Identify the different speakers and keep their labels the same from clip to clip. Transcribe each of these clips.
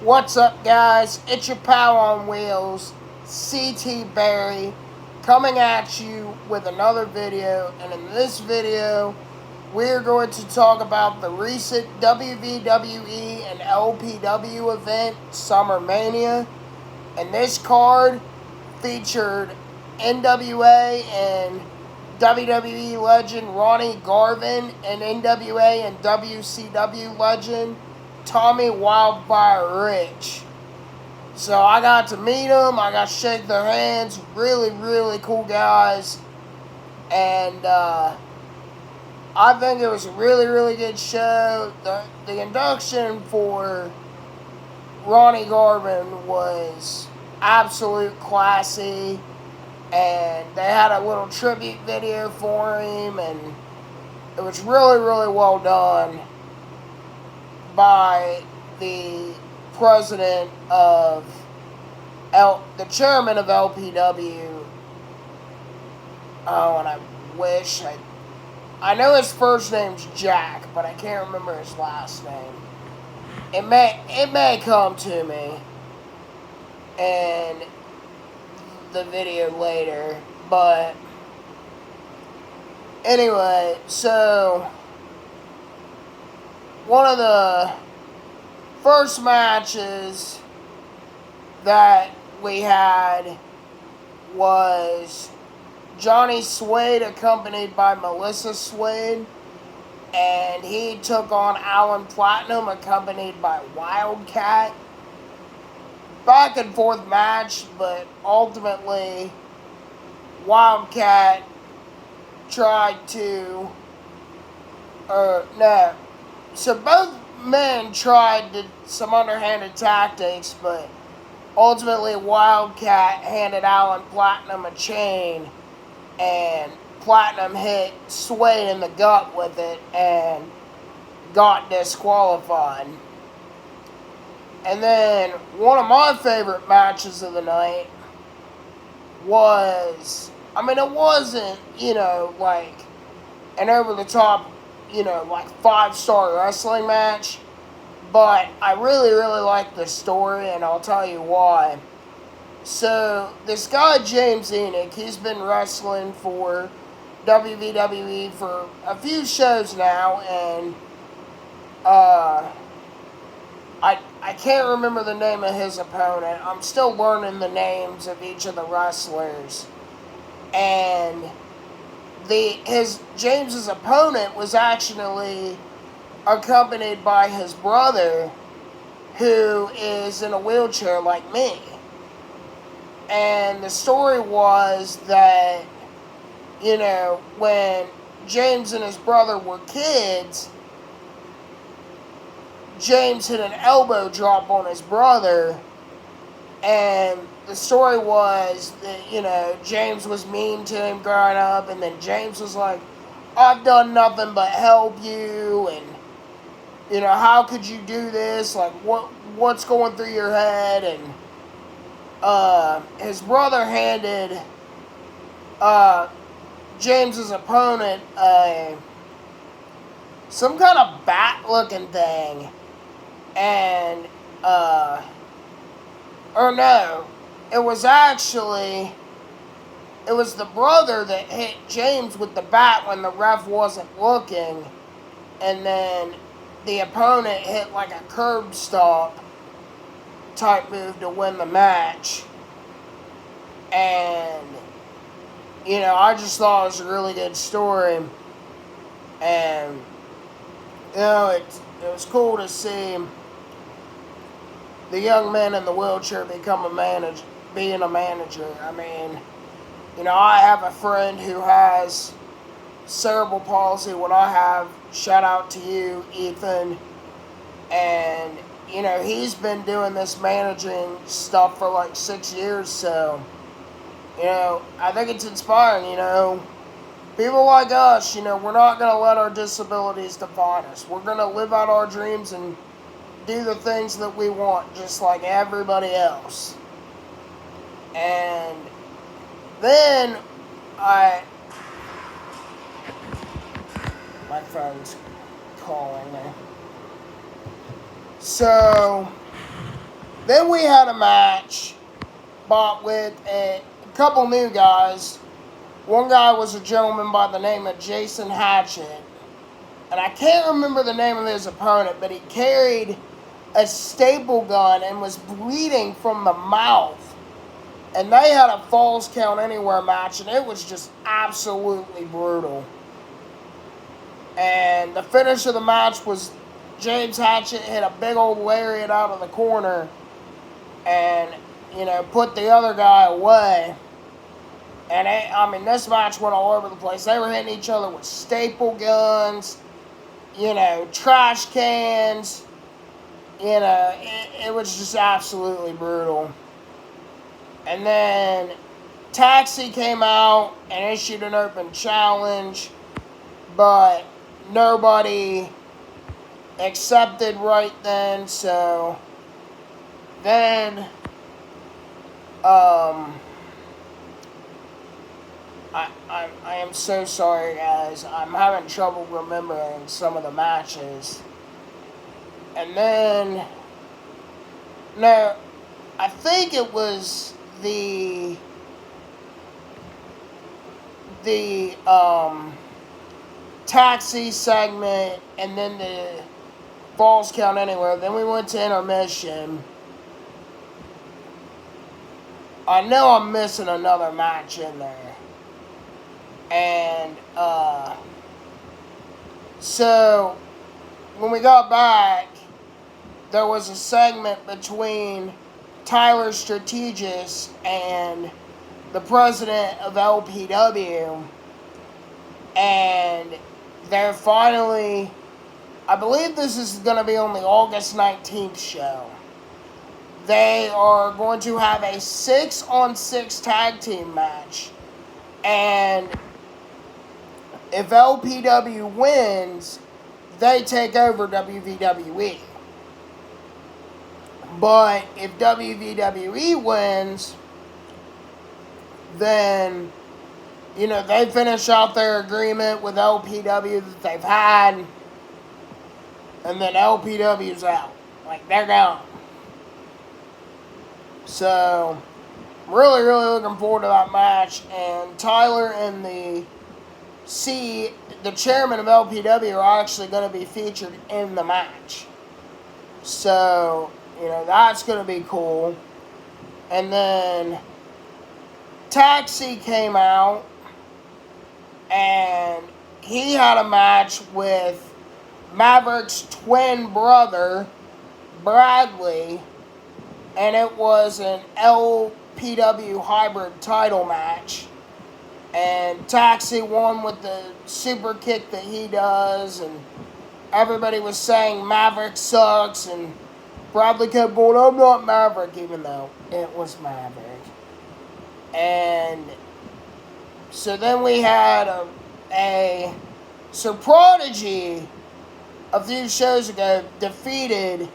Speaker 1: What's up, guys? It's your pal on wheels, CT Barry, coming at you with another video. And in this video, we're going to talk about the recent WVWE and LPW event, Summermania. And this card featured NWA and WWE legend Ronnie Garvin and NWA and WCW legend Tommy Wildfire Rich. So I got to meet them. I got to shake their hands. Really, really cool guys. And I think it was a really, really good show. The induction for Ronnie Garvin was absolute classy. And they had a little tribute video for him. And it was really, really well done by the president of the chairman of LPW. Oh, and I know his first name's Jack, but I can't remember his last name. It may come to me in the video later, but anyway, so one of the first matches that we had was Johnny Suede accompanied by Melissa Suede, and he took on Alan Platinum accompanied by Wildcat. Back and forth match, but ultimately Wildcat tried to so both men tried some underhanded tactics, but ultimately Wildcat handed Alan Platinum a chain, and Platinum hit Sway in the gut with it and got disqualified. And then one of my favorite matches of the night was, it wasn't, like an over-the-top, like 5-star wrestling match, but I really, really like the story, and I'll tell you why. So, this guy, James Enoch, he's been wrestling for WVWE for a few shows now, and I can't remember the name of his opponent. I'm still learning the names of each of the wrestlers. And James's opponent was actually accompanied by his brother, who is in a wheelchair like me. And the story was that, when James and his brother were kids, James hit an elbow drop on his brother, and the story was that, James was mean to him growing up, and then James was like, I've done nothing but help you, and, how could you do this? Like, what's going through your head? And his brother handed James's opponent some kind of bat-looking thing, and it was the brother that hit James with the bat when the ref wasn't looking, and then the opponent hit like a curb stop type move to win the match. And I just thought it was a really good story, and it was cool to see the young man in the wheelchair being a manager. I have a friend who has cerebral palsy, what I have. Shout out to you, Ethan. And, he's been doing this managing stuff for like 6 years, so, I think it's inspiring, People like us, we're not going to let our disabilities define us. We're going to live out our dreams and do the things that we want, just like everybody else. And then my phone's calling me. So Then we had a match, but with a couple new guys. One guy was a gentleman by the name of Jason Hatchett. And I can't remember the name of his opponent, but he carried a staple gun and was bleeding from the mouth. And they had a Falls Count Anywhere match, and it was just absolutely brutal. And the finish of the match was James Hatchett hit a big old lariat out of the corner and, put the other guy away. And this match went all over the place. They were hitting each other with staple guns, trash cans. It was just absolutely brutal. And then Taxi came out and issued an open challenge, but nobody accepted right then. So then, I am so sorry, guys. I'm having trouble remembering some of the matches. And then, no, I think it was the Taxi segment, and then the Falls Count Anywhere. Then we went to intermission. I know I'm missing another match in there. And, so, when we got back, there was a segment between Tyler Strategist and the president of LPW. And they're finally, I believe this is going to be on the August 19th show. They are going to have a 6-on-6 tag team match. And if LPW wins, they take over WVWE. But if WVWE wins, then, they finish out their agreement with LPW that they've had. And then LPW's out. Like, they're gone. So, really, really looking forward to that match. And Tyler and the chairman of LPW are actually going to be featured in the match. So, that's going to be cool. And then Taxi came out, and he had a match with Maverick's twin brother, Bradley, and it was an LPW hybrid title match. And Taxi won with the super kick that he does, and everybody was saying Maverick sucks, and Bradley kept going, I'm not Maverick, even though it was Maverick. And so then we had so Prodigy, a few shows ago, defeated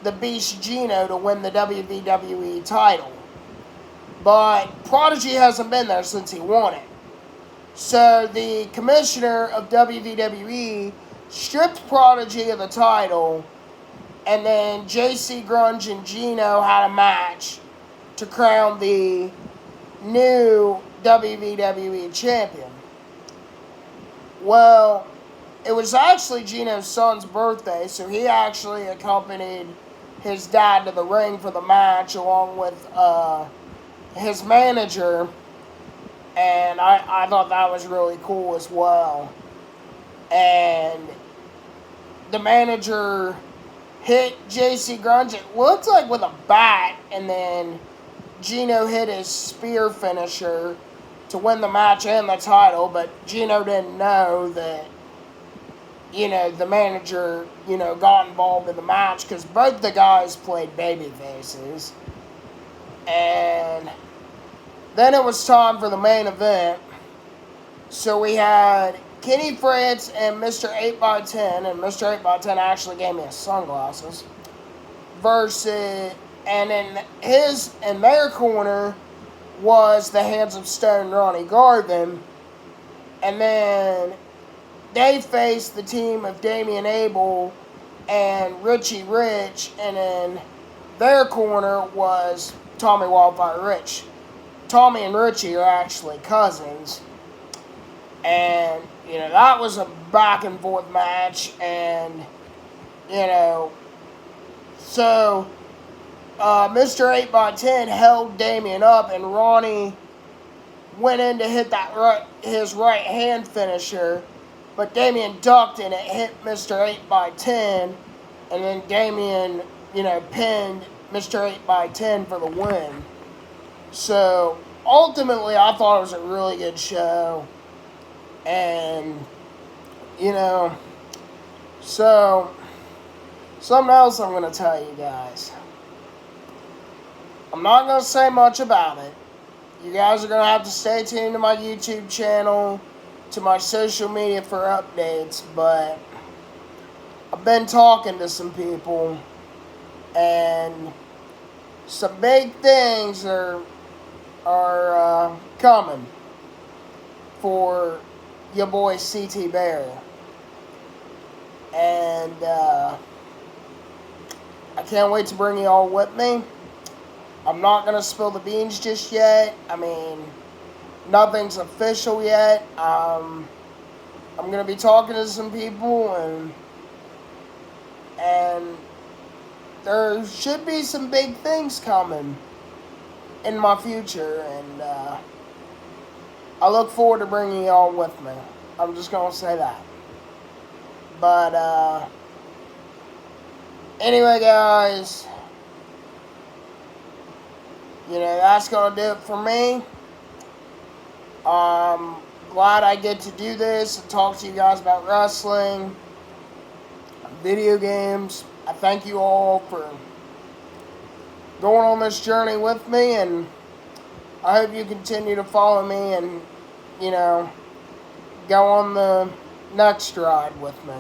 Speaker 1: the Beast Gino to win the WVWE title. But Prodigy hasn't been there since he won it. So the commissioner of WWE stripped Prodigy of the title, and then JC Grunge and Gino had a match to crown the new WWE champion. Well, it was actually Gino's son's birthday, so he actually accompanied his dad to the ring for the match along with his manager, and I thought that was really cool as well. And the manager hit JC Grunge, it looked like with a bat, and then Gino hit his spear finisher to win the match and the title, but Gino didn't know that, the manager, got involved in the match, because both the guys played baby faces. And then it was time for the main event. So we had Kenny Fritz and Mr. 8x10, and Mr. 8x10 actually gave me his sunglasses, and in their corner was the Hands of Stone Ronnie Garvin, and then they faced the team of Damian Abel and Richie Rich, and then their corner was Tommy Wildfire Rich. Tommy and Richie are actually cousins. And, that was a back and forth match. And, so Mr. 8x10 held Damien up, and Ronnie went in to hit his right hand finisher, but Damien ducked and it hit Mr. 8x10, and then Damien, pinned Mr. 8x10 for the win. So ultimately, I thought it was a really good show, and so something else I'm going to tell you guys. I'm not going to say much about it. You guys are going to have to stay tuned to my YouTube channel, to my social media for updates, but I've been talking to some people, and some big things are coming for your boy CT Barry. And I can't wait to bring you all with me. I'm not going to spill the beans just yet. I mean, nothing's official yet. I'm going to be talking to some people, and there should be some big things coming in my future, and I look forward to bringing you all with me. I'm just going to say that. But anyway, guys, that's going to do it for me. Glad I get to do this and talk to you guys about wrestling, video games. I thank you all for going on this journey with me, and I hope you continue to follow me and, go on the next ride with me.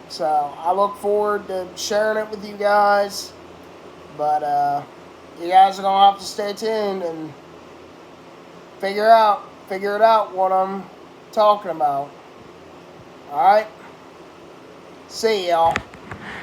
Speaker 1: So I look forward to sharing it with you guys, but you guys are going to have to stay tuned and figure it out what I'm talking about. Alright? See y'all.